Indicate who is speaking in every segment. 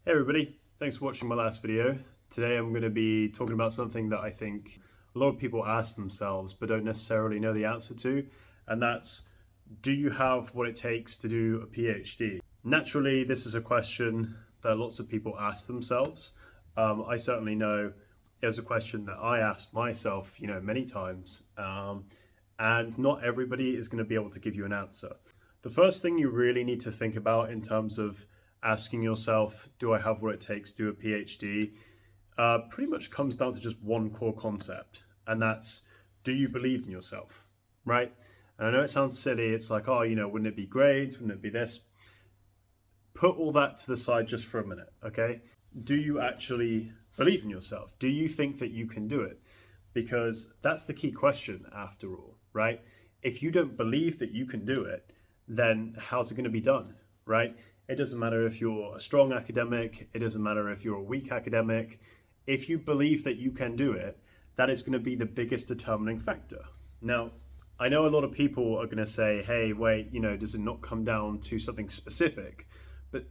Speaker 1: Hey everybody, thanks for watching my last video. Today I'm going to be talking about something that I think a lot of people ask themselves but don't necessarily know the answer to, and that's, do you have what it takes to do a PhD? Naturally, this is a question that lots of people ask themselves. I certainly know it was a question that I asked myself, many times, and not everybody is going to be able to give you an answer. The first thing you really need to think about in terms of asking yourself, do I have what it takes to do a PhD, pretty much comes down to just one core concept, and that's, do you believe in yourself, right? And I know it sounds silly, it's like, oh, wouldn't it be grades, wouldn't it be this? Put all that to the side just for a minute, okay? Do you actually believe in yourself? Do you think that you can do it? Because that's the key question after all, right? If you don't believe that you can do it, then how's it going to be done, right? It doesn't matter if you're a strong academic, it doesn't matter if you're a weak academic. If you believe that you can do it, that is going to be the biggest determining factor. Now, I know a lot of people are going to say, hey, wait, does it not come down to something specific? But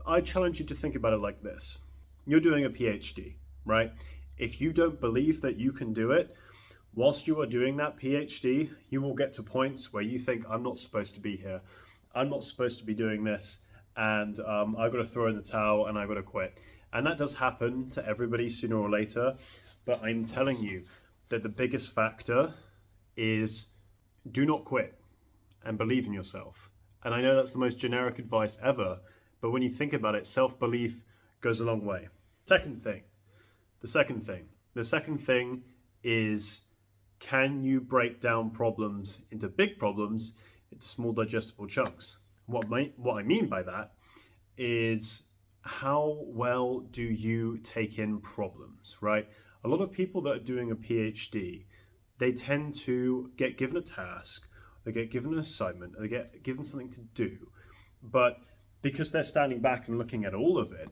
Speaker 1: I challenge you to think about it like this. You're doing a PhD, right? If you don't believe that you can do it, whilst you are doing that PhD, you will get to points where you think, I'm not supposed to be here. I'm not supposed to be doing this. And I've got to throw in the towel and I've got to quit. And that does happen to everybody sooner or later. But I'm telling you that the biggest factor is do not quit and believe in yourself. And I know that's the most generic advice ever, but when you think about it, self-belief goes a long way. The second thing is, can you break down problems into big problems into small digestible chunks? What I mean by that is, how well do you take in problems, right? A lot of people that are doing a PhD, they tend to get given a task, they get given an assignment, they get given something to do, but because they're standing back and looking at all of it,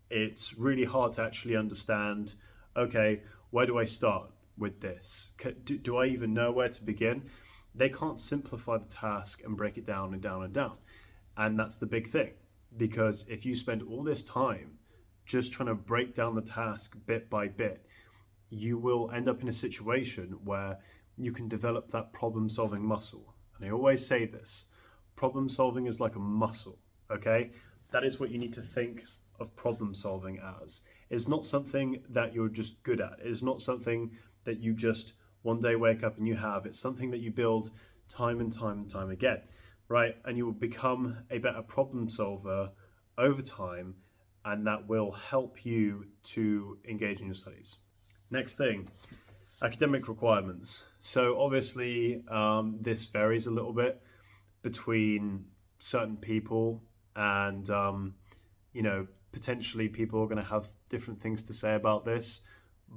Speaker 1: it's really hard to actually understand, okay, where do I start with this? Do I even know where to begin? They can't simplify the task and break it down and down and down. And that's the big thing, because if you spend all this time just trying to break down the task bit by bit, you will end up in a situation where you can develop that problem-solving muscle. And I always say this, problem solving is like a muscle, okay? That is what you need to think of problem solving as. It's not something that you're just good at. It's not something that you just one day wake up and you have. It's something that you build time and time and time again, right? And you will become a better problem solver over time, and that will help you to engage in your studies. Next thing, academic requirements. So obviously this varies a little bit between certain people, and potentially people are going to have different things to say about this.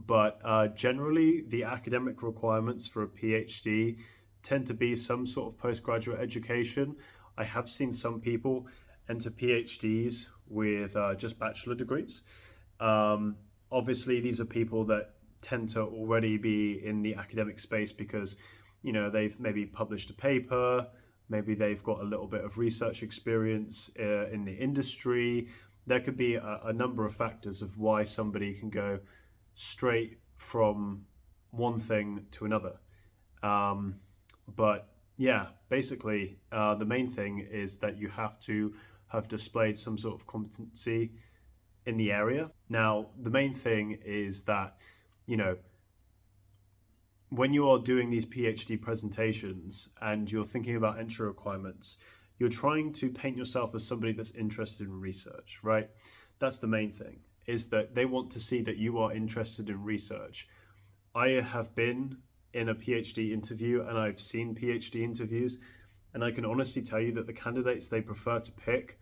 Speaker 1: But generally, the academic requirements for a PhD tend to be some sort of postgraduate education. I have seen some people enter PhDs with just bachelor degrees. Obviously, these are people that tend to already be in the academic space because, they've maybe published a paper, maybe they've got a little bit of research experience in the industry. There could be a number of factors of why somebody can go straight from one thing to another. But yeah, basically the main thing is that you have to have displayed some sort of competency in the area. Now, the main thing is that, when you are doing these PhD presentations and you're thinking about entry requirements, you're trying to paint yourself as somebody that's interested in research, right? That's the main thing, is that they want to see that you are interested in research. I have been in a PhD interview and I've seen PhD interviews, and I can honestly tell you that the candidates they prefer to pick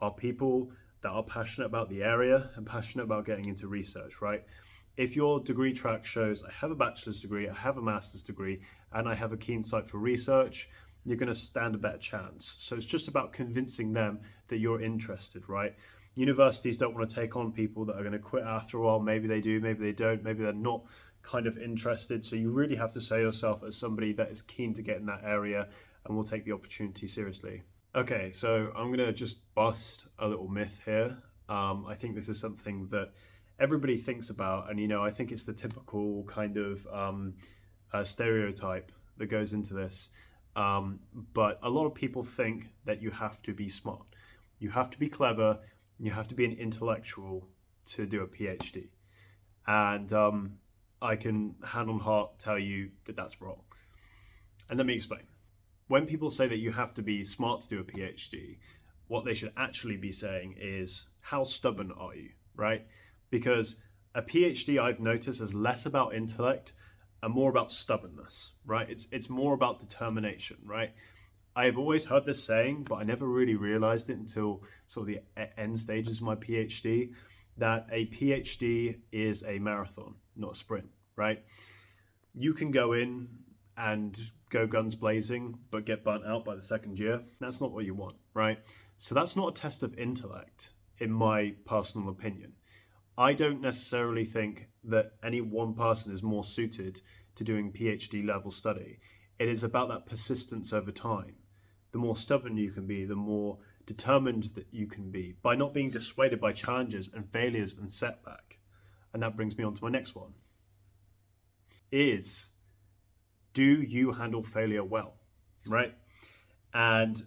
Speaker 1: are people that are passionate about the area and passionate about getting into research, right? If your degree track shows, I have a bachelor's degree, I have a master's degree, and I have a keen sight for research, you're going to stand a better chance. So it's just about convincing them that you're interested, right? Universities don't want to take on people that are going to quit after a while. Maybe they do, maybe they don't, maybe they're not kind of interested. So you really have to sell yourself as somebody that is keen to get in that area and will take the opportunity seriously. Okay, so I'm going to just bust a little myth here. I think this is something that everybody thinks about, and I think it's the typical kind of stereotype that goes into this. But a lot of people think that you have to be smart, you have to be clever, you have to be an intellectual to do a PhD. And I can hand on heart tell you that that's wrong. And let me explain. When people say that you have to be smart to do a PhD, what they should actually be saying is, how stubborn are you, right? Because a PhD, I've noticed, is less about intellect and more about stubbornness, right? It's more about determination, right? I've always heard this saying, but I never really realized it until sort of the end stages of my PhD, that a PhD is a marathon, not a sprint, right? You can go in and go guns blazing, but get burnt out by the second year. That's not what you want, right? So that's not a test of intellect, in my personal opinion. I don't necessarily think that any one person is more suited to doing PhD level study. It is about that persistence over time. The more stubborn you can be, the more determined that you can be by not being dissuaded by challenges and failures and setback. And that brings me on to my next one. Do you handle failure well, right? And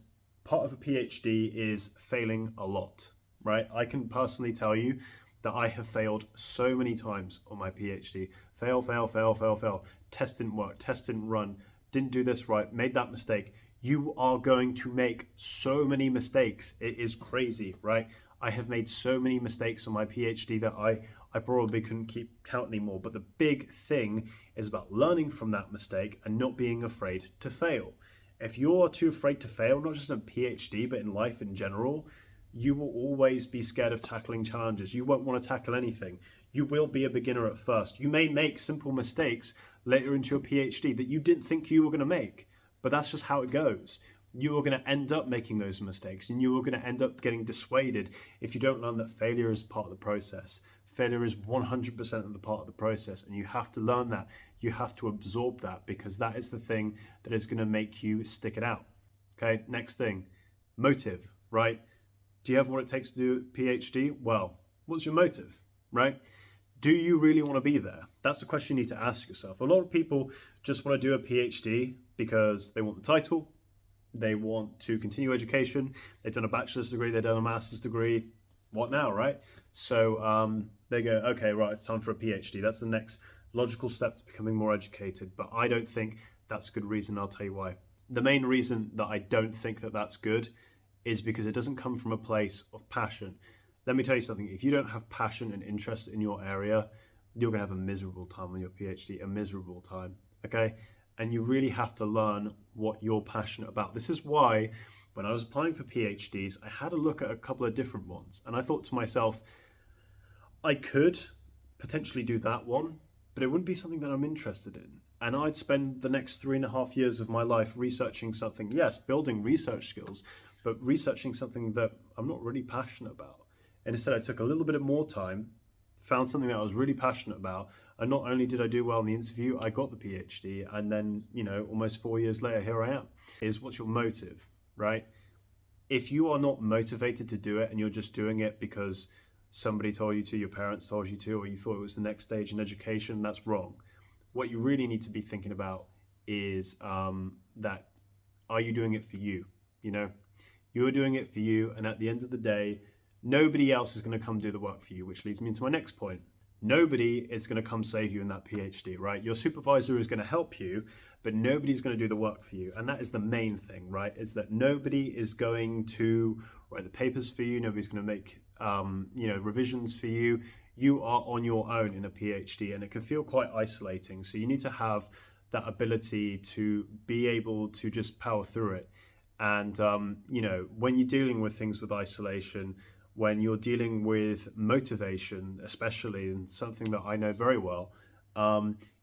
Speaker 1: part of a PhD is failing a lot, right? I can personally tell you that I have failed so many times on my PhD. Fail, fail, fail, fail, fail. Test didn't work, test didn't run, didn't do this right, made that mistake. You are going to make so many mistakes. It is crazy, right? I have made so many mistakes on my PhD that I probably couldn't keep count anymore. But the big thing is about learning from that mistake and not being afraid to fail. If you're too afraid to fail, not just in a PhD, but in life in general, you will always be scared of tackling challenges. You won't want to tackle anything. You will be a beginner at first. You may make simple mistakes later into your PhD that you didn't think you were going to make, but that's just how it goes. You are going to end up making those mistakes, and you are going to end up getting dissuaded if you don't learn that failure is part of the process. Failure is 100% of the part of the process, and you have to learn that. You have to absorb that, because that is the thing that is going to make you stick it out. Okay, next thing, motive, right? Do you have what it takes to do a PhD? Well, what's your motive, right? Do you really want to be there? That's the question you need to ask yourself. A lot of people just want to do a PhD because they want the title, they want to continue education, they've done a bachelor's degree, they've done a master's degree, what now, right? So they go, okay, right, it's time for a PhD. That's the next logical step to becoming more educated. But I don't think that's a good reason. I'll tell you why. The main reason that I don't think that that's good is because it doesn't come from a place of passion. Let me tell you something. If you don't have passion and interest in your area, you're going to have a miserable time on your PhD, a miserable time, okay? And you really have to learn what you're passionate about. This is why when I was applying for PhDs, I had a look at a couple of different ones. And I thought to myself, I could potentially do that one, but it wouldn't be something that I'm interested in. And I'd spend the next 3.5 years of my life researching something, yes, building research skills, but researching something that I'm not really passionate about. And instead I took a little bit of more time, found something that I was really passionate about, and not only did I do well in the interview, I got the PhD, and then, almost 4 years later, here I am. What's your motive, right? If you are not motivated to do it and you're just doing it because somebody told you to, your parents told you to, or you thought it was the next stage in education, that's wrong. What you really need to be thinking about is that, are you doing it for you? You're doing it for you, and at the end of the day, nobody else is going to come do the work for you, which leads me into my next point. Nobody is going to come save you in that PhD, right? Your supervisor is going to help you, but nobody's going to do the work for you. And that is the main thing, right? Is that nobody is going to write the papers for you. Nobody's going to make, revisions for you. You are on your own in a PhD, and it can feel quite isolating. So you need to have that ability to be able to just power through it. And, when you're dealing with things with isolation, when you're dealing with motivation, especially, and something that I know very well,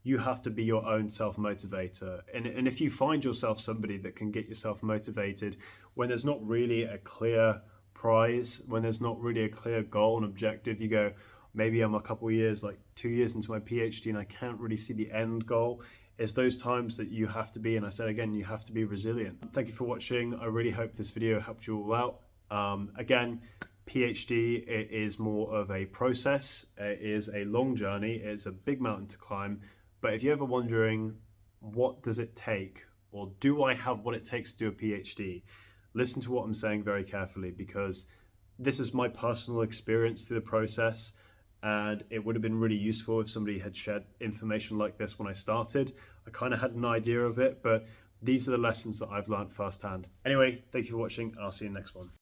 Speaker 1: you have to be your own self-motivator. And if you find yourself somebody that can get yourself motivated when there's not really a clear prize, when there's not really a clear goal and objective, you go, maybe I'm a couple of years, like 2 years into my PhD, and I can't really see the end goal. It's those times that you have to be, and I said again, you have to be resilient. Thank you for watching. I really hope this video helped you all out. Again, PhD, it is more of a process. It is a long journey. It's a big mountain to climb. But if you're ever wondering, what does it take, or do I have what it takes to do a PhD? Listen to what I'm saying very carefully, because this is my personal experience through the process, and it would have been really useful if somebody had shared information like this when I started. I kind of had an idea of it, but these are the lessons that I've learned firsthand. Anyway, thank you for watching, and I'll see you in the next one.